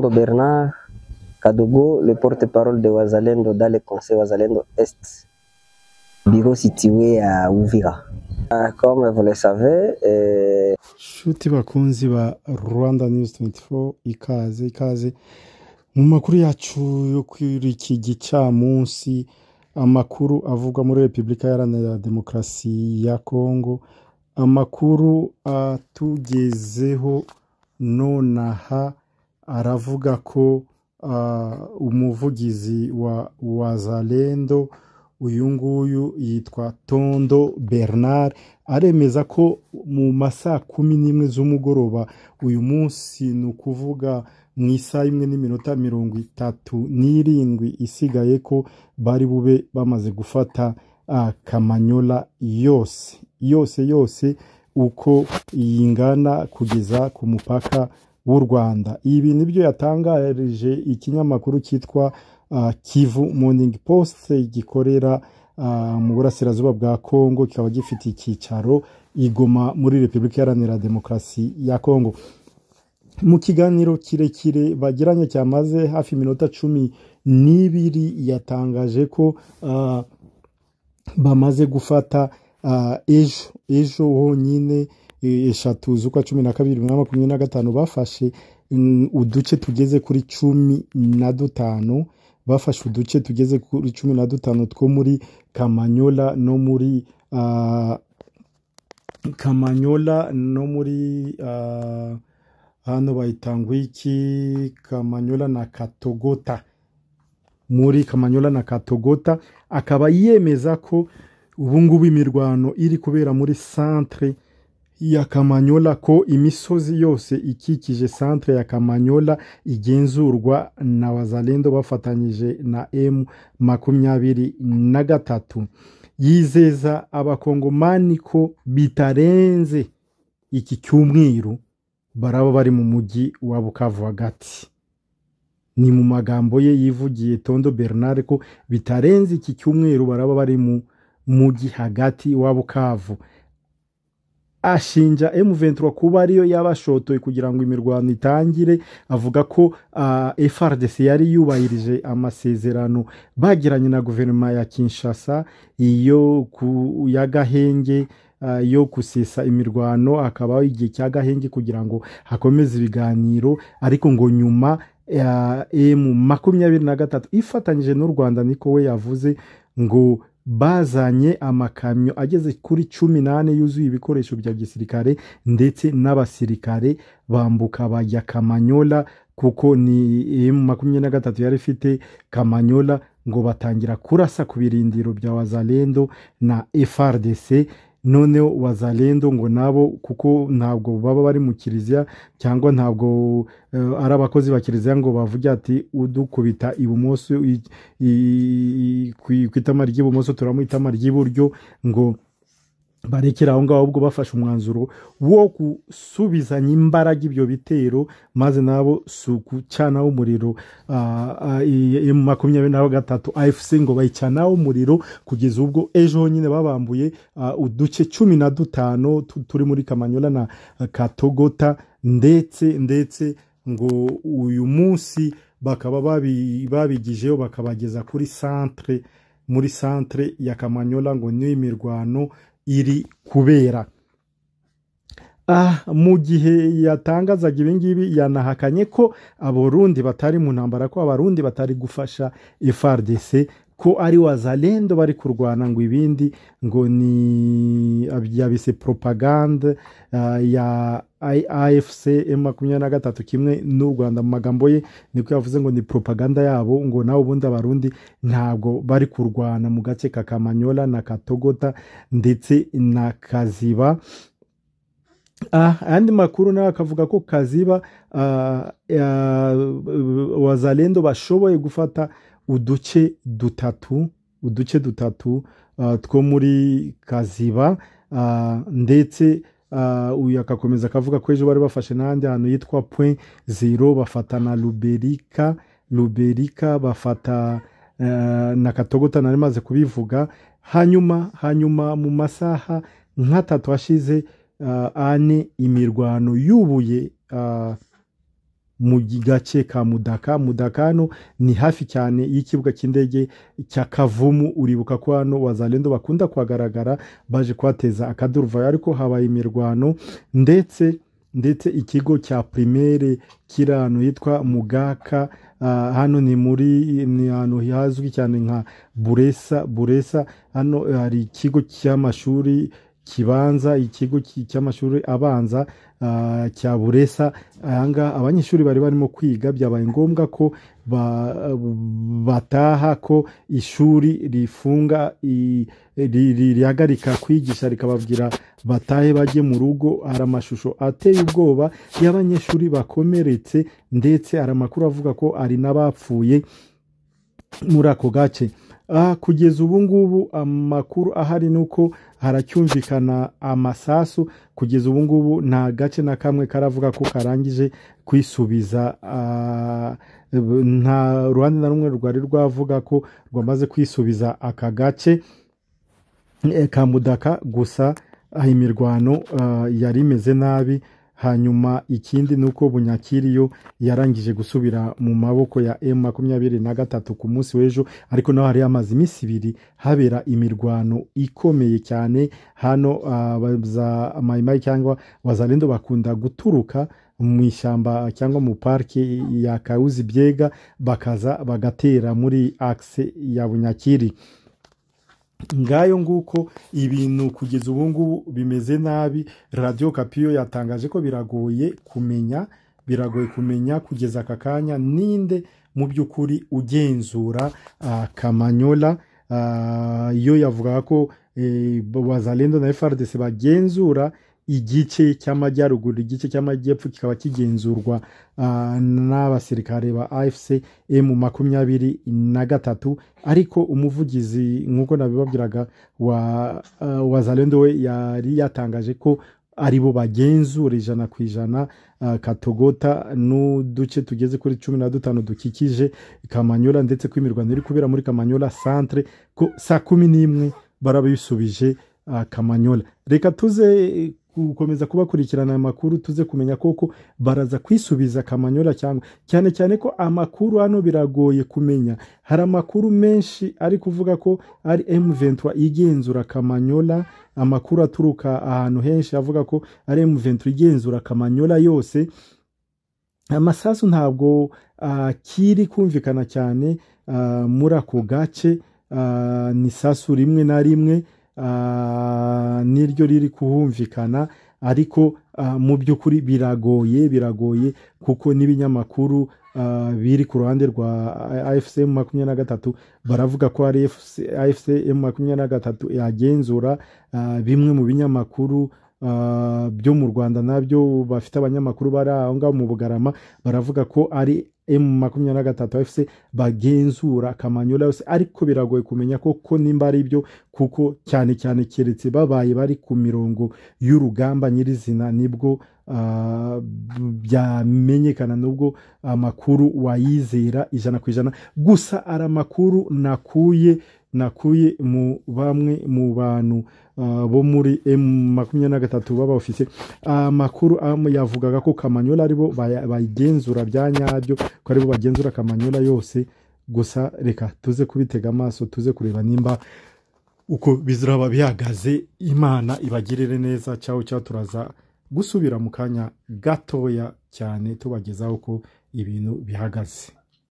Tondo Bernard Kadogo, le porte-parole de Wazalendo dans le conseil Wazalendo Est, bureau situé à Uvira. Comme vous le savez, shuti bakunzi ba Rwanda News 24 ikaze mu makuru yacu yo kuri iki gicamunsi, amakuru avuga muri Repubulika Iharanira Demokarasi ya Kongo, amakuru atugezeho nonaha aravuga ko umuvugizi wa Wazalendo uyu nguyu yitwa Tondo Bernard aremeza ko mu masaa 11 z'umugoroba uyu munsi, ni ukuvuga mu isaha 1:37 isigaye, ko bari bube bamaze gufata Kamanyola yose uko yingana kugeza ku mupaka w'u Rwanda. Ibi nibyo yatangarije ikinyamakuru cyitwa Kivu Morning Post gikorera mu burasirazuba bwa Kongo, kikaba gifite icyicaro Igoma muri Repubulika Iharanira Demokarasi ya Kongo. Mu kiganiro kirekire bagiranye cyamaze hafi minota 12 yatangaje ko bamaze gufata ejo honyine 3/12/2025 bafashe uduce tugeze kuri 15, bafashe uduce tugeze kuri 15 two muri Kamanyola no muri hano bayitangwa iki, Kamanyola na Katogota. Muri Kamanyola na Katogota akaba yemeza ko ubungubu imirwano iri kubera muri centre ya Kamanyola, ko imisozi yose ikikije centre ya Kamanyola igenzurwa na Wazalendo bafatanyije na M23. Yizeza abakongomani ko bitarenze iki cyumweru baraba bari mu mujyi wa Bukavu hagati. Ni mu magambo ye yivugiye Tondo Bernard ko bitarenze iki cyumweru baraba bari mu mujyi hagati wa Bukavu. Ashinja M23 kuba ariyo yabashotoye kugira ngo imirwano itangire. Avuga ko FARDC yari yubahirije amasezerano bagiranye na guverinoma ya Kinshasa iyo ya Gahenge yo kusesa imirwano, akaba igihe cya Gahenge kugira ngo hakomeze ibiganiro, ariko ngo nyuma M23 ifatanyije n'u Rwanda, niko we yavuze, ngo bazanye amakamyo ageze kuri 18 yuzuye ibikoresho bya gisirikare ndetse n'abasirikare bambuka bajya Kamanyola, kuko ni M23 yari ifite Kamanyola, ngo batangira kurasa ku birindiro bya Wazalendo na FARDC. Noneho Wazalendo ngo nabo, kuko ntabwo baba bari mu kiliziya cyangwa ntabwo ari abakozi ba kiliziya, ngo bavuga ati udukubita ibumoso kwitama ry'ibumoso turamuhitama ry'iburyo, ngo barekera aho ngaho, ahubwo bafashe umwanzuro wo gusubizanya imbaraga ibyo bitero, maze nabo sukucanaho umuriro M23 AFC ngo bayicanaho umuriro, kugeza ubwo ejo nyine babambuye uduce 15 turi muri Kamanyola na Katogota, ndetse ngo uyu munsi bakaba babigijeho bakabageza kuri centre, muri centre ya Kamanyola, ngo ni imirwano iri kubera. Mu gihe yatangazaga ibingibi yanahakanye ko abarundi batari mu ntambara, ko abarundi batari gufasha FARDC, ko ari Wazalendo bari kurwana, ngo ibindi ngo ni yabise propaganda ya AFC M23 kimwe n'u Rwanda. Mu magambo ye niko yavuze ngo ni propaganda yabo, ngo naho ubundi abarundi ntabwo bari kurwana mu gace ka Kamanyola na Katogota ndetse na Kaziba. Andi makuru nayo akavuga ko Kaziba Wazalendo bashoboye gufata uduce dutatu two muri Kaziba, ndetse uyu akakomeza akavuga ko ejo bari bafashe n'ahandi hantu yitwa Point Zero, bafata na Luberika, bafata na Katogota nari maze kubivuga. Hanyuma mu masaha nk'atatu ashize ane imirwano yubuye mu gace ka Mudaka. Mudaka hano ni hafi cyane y'ikibuga cy'indege cya Kavumu. Uribuka ko hano wazalendo bakunda kuhagaragara baje kuhateza akaduruvayo, ariko habaye imirwano ndetse ikigo cya primaire kiri ahantu hitwa Mugaka. Hano ni ahantu hazwi cyane nka Buresa. Hano hari ikigo cy'amashuri kibanza, ikigo cy'amashuri abanza cya Buresa. Ahanga abanyeshuri bari barimo kwiga, byabaye ngombwa ko bataha, ko ishuri rifunga rihagarika kwigisha rikababwira batahe bajye mu rugo. Hari amashusho ateye ubwoba y'abanyeshuri bakomeretse, ndetse hari amakuru avuga ko ari n'abapfuye muri ako gace. Kugeza ubu ngubu amakuru ahari nuko haracyumvikana amasasu. Kugeza ubu ngubu nta gace na kamwe karavuga ko karangije kwisubiza, nta ruhande na rumwe rwari rwavuga ko rwamaze kwisubiza aka gace ka Mudaka. Gusa imirwano yari imeze nabi. Hanyuma ikindi nuko Bunyakiriyo yarangije gusubira mu maboko ya M23 ku munsi w'ejo, ariko naho hari amazi iminsi 2 habera imirwano ikomeye cyane. Hano za Maimai cyangwa wazalendo bakunda guturuka mu ishyamba cyangwa mu parke ya Kauzi Biega bakaza bagatera muri axe ya Bunyakiri. Ngayo nguko ibintu kugeza ubu ngubu bimeze nabi. Radio Kapiyo yatangaje ko biragoye kumenya kugeza aka kanya ninde mu by'ukuri ugenzura Kamanyola. Yo yavuga ko wazalendo na FARDC bagenzura igice cy'amajyaruguru, igice cy'amajyepfo kikaba kigenzurwa n'abasirikare ba AFC M23, ariko umuvugizi nk'uko nabibabwiraga wazalendo we yari yatangaje ko aribo bagenzura 100% Katogota n'uduce tugeze kuri 15 dukikije Kamanyola, ndetse ko imirwano iri kubera muri Kamanyola centre ko saa 11 barabisubije Kamanyola. Reka tuze gukomeza kubakurikirana amakuru, tuze kumenya koko baraza kwisubiza Kamanyola cyane ko amakuru hano biragoye kumenya. Hari amakuru menshi ari kuvuga ko ari M23 igenzura Kamanyola, amakuru aturuka ahantu henshi avuga ko ari M23 igenzura Kamanyola yose. Amasasu ntabwo kiri kumvikana cyane muri ako gace, ni sasu rimwe na rimwe niryo riri kuhumvikana, ariko mu by'ukuri biragoye kuko n'ibinyamakuru biri ku ruhande rwa AFC M23 baravuga ko ari AFC M23 yagenzura. Bimwe mu binyamakuru byo mu Rwanda nabyo bafite abanyamakuru bari aho ngaho mu Bugarama baravuga ko ari M23 AFC bagenzura Kamanyola yose, ariko biragoye kumenya koko nimba ari byo, kuko cyane keretse babaye bari ku mirongo y'urugamba nyirizina nibwo byamenyekana, nubwo amakuru wayizera 100%. Gusa ari amakuru nakuye mu bamwe mu bantu bo muri M23 baba ofisiye. Amakuru yavugaga ko Kamanyola aribo bayigenzura bya nyabyo, ko aribo bagenzura Kamanyola yose. Gusa reka tuze kubitega amaso, tuze kureba nimba uko biziraba bihagaze. Imana ibagirire neza. Ciao turaza gusubira mu kanya gatoya cyane tubagezaho ko ibintu bihagaze.